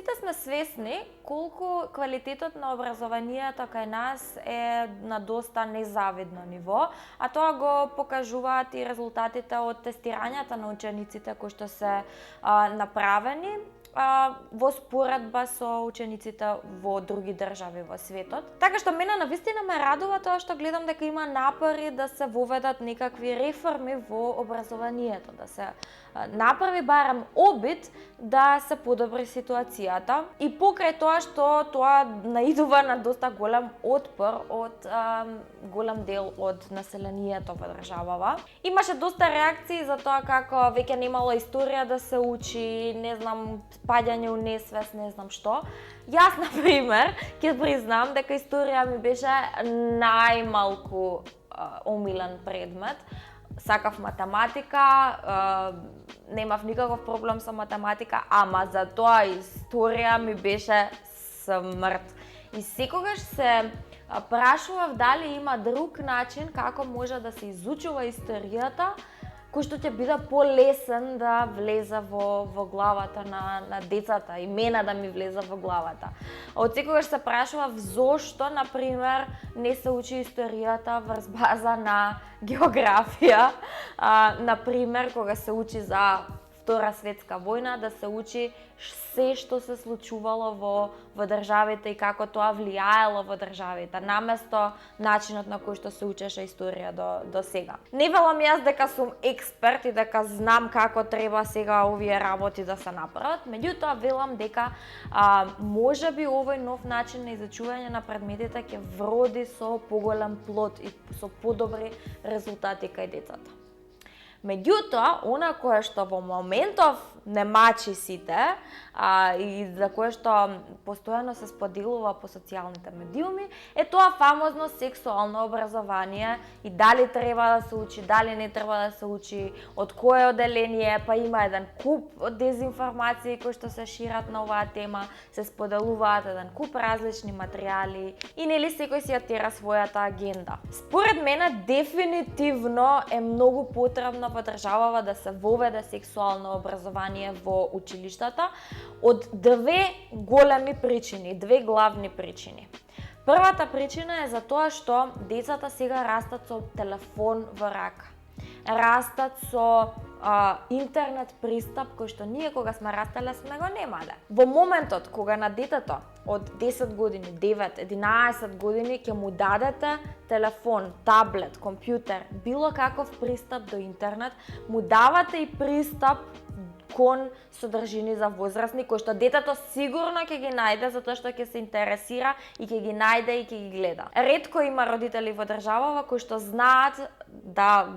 Сите сме свесни колку квалитетот на образованието кај нас е на доста незавидно ниво, а тоа го покажуваат и резултатите од тестирањата на учениците кои што се направени во споредба со учениците во други држави во светот. Така што мене навистина ме радува тоа што гледам дека има напори да се воведат некакви реформи во образованието, да се направи барем обид да се подобри ситуацијата и покрај тоа што тоа наидува на доста голем отпор од голем дел од населението во државава. Имаше доста реакции за тоа како веќе немало историја да се учи, не знам, паѓање у несвест, не знам што. Јас, на пример, ќе признам дека историја ми беше најмалку омилен предмет. Сакав математика, немав никаков проблем со математика, ама за тоа историја ми беше смрт. И секогаш се прашував дали има друг начин како може да се изучува историјата кој што ќе биде полесен да влезе во главата на децата и мене да ми влезе во главата. Од секогаш се прашував зошто, на пример, не се учи историјата врз база на географија, на пример, кога се учи за Втора светска војна, да се учи се што се случувало во државите и како тоа влијаело во државите, наместо начинот на кој што се учеше историја до сега. Не велам јас дека сум експерт и дека знам како треба сега овие работи да се направат, меѓутоа велам дека можеби овој нов начин на изучување на предметите ќе вроди со поголем плод и со подобри резултати кај децата. Меѓутоа, она кое што во моментов не мачи сите и за кое што постојано се споделува по социјалните медиуми, е тоа фамозно сексуално образование и дали треба да се учи, дали не треба да се учи, од кое оделение, па има еден куп дезинформации кои што се шират на оваа тема, се споделуваат еден куп различни материјали и нели секој си ја тера својата агенда. Според мене дефинитивно е многу потребно во државава да се воведе сексуално образование во училиштата од две големи причини, две главни причини. Првата причина е за тоа што децата сега растат со телефон во рака. Растат со интернет пристап кој што ние кога сме растале сме го немале. Во моментот кога на детето од 10 години, 9, 11 години ќе му дадете телефон, таблет, компјутер, било каков пристап до интернет, му давате и пристап кон содржини за возрастни, кој што детето сигурно ќе ги најде затоа што ќе се интересира и ќе ги најде и ќе ги гледа. Ретко има родители во државава кои што знаат да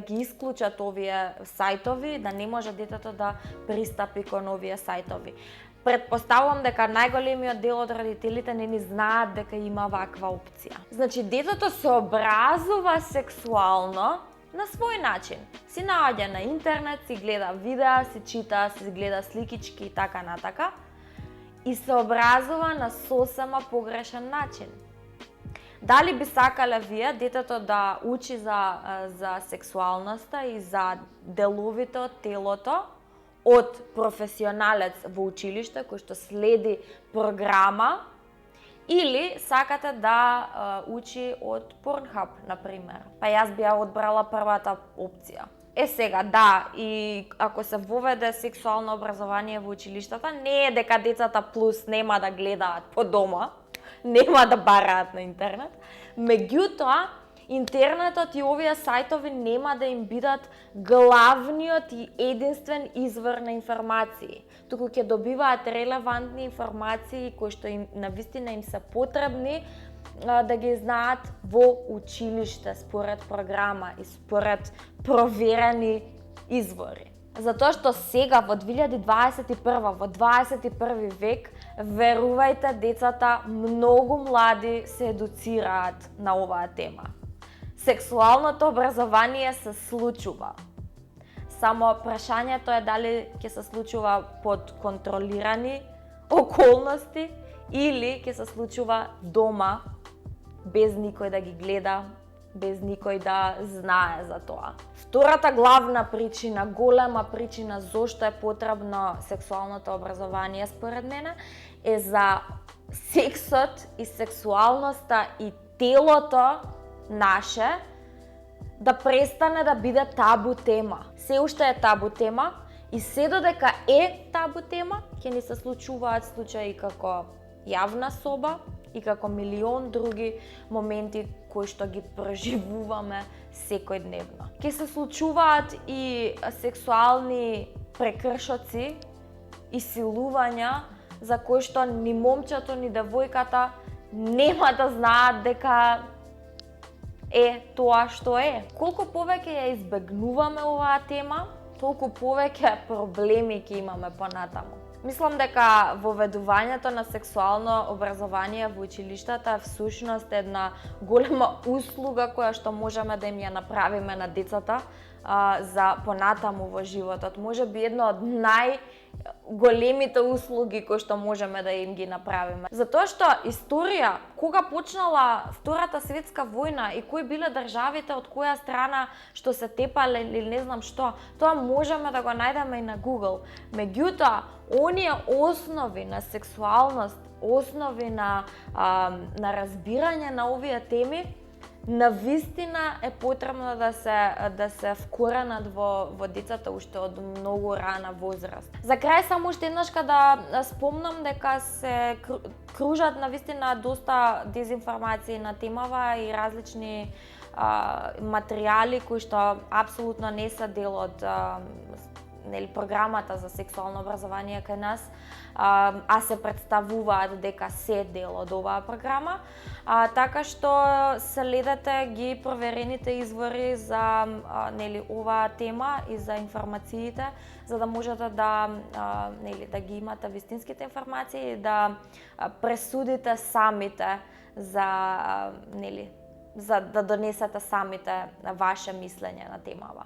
ги исклучат овие сајтови, да не може детето да пристапи кон овие сајтови. Претпоставувам дека најголемиот дел од родителите не ни знаат дека има ваква опција. Значи, детето се образува сексуално на свој начин. Си наоѓа на интернет, си гледа видеа, си чита, си гледа сликички и така натака и се образува на сосема погрешен начин. Дали би сакале вие детето да учи за сексуалноста и за деловите од телото од професионалец во училиште кој што следи програма, или сакате да учи од Pornhub, например? Па јас би ја одбрала првата опција. Сега, да, и ако се воведе сексуално образование во училиштата, не е дека децата плюс нема да гледаат по дома, нема да бараат на интернет, меѓутоа, интернетот и овие сајтови нема да им бидат главниот и единствен извор на информации, туку ќе добиваат релевантни информации кои што им навистина им се потребни да ги знаат во училиште според програма и според проверени извори. Затоа што сега во 2021, во 21 век, верувајте, децата многу млади се едуцираат на оваа тема. Сексуалното образование се случува. Само прашањето е дали ќе се случува под контролирани околности или ќе се случува дома без никој да ги гледа, без никој да знае за тоа. Втората главна причина, голема причина зошто е потребно сексуалното образование според мене е за сексот и сексуалноста и телото наше да престане да биде табу тема. Се уште е табу тема и се додека е табу тема, ќе ни се случуваат случаи како јавна соба и како милион други моменти кои што ги преживуваме секојдневно. Ќе се случуваат и сексуални прекршоци и силувања за кои што ни момчето ни девојката нема да знаат дека е тоа што е. Колку повеќе ја избегнуваме оваа тема, толку повеќе проблеми ќе имаме понатаму. Мислам дека воведувањето на сексуално образование во училиштата е всушност една голема услуга која што можеме да им ја направиме на децата за понатаму во животот. Можеби една од најголемите услуги кои што можеме да им ги направиме. Затоа што историја, кога почнала Втората светска војна и кои биле државите од која страна што се тепале или не знам што, тоа можеме да го најдеме и на Google. Меѓутоа, оние основи на сексуалност, основи на разбирање на овие теми, навистина е потребно да се вкоренат во децата уште од многу рана возраст. За крај само уште еднаш да спомнам дека се кружат навистина доста дезинформации на темава и различни материјали кои што апсолутно не се дел од програмата за сексуално образование кај нас, а се представуваат дека се дел од оваа програма. Така што следете ги проверените извори за оваа тема и за информациите, за да можете да ги имате вистинските информации и да пресудите самите за да донесете самите ваше мислење на темава.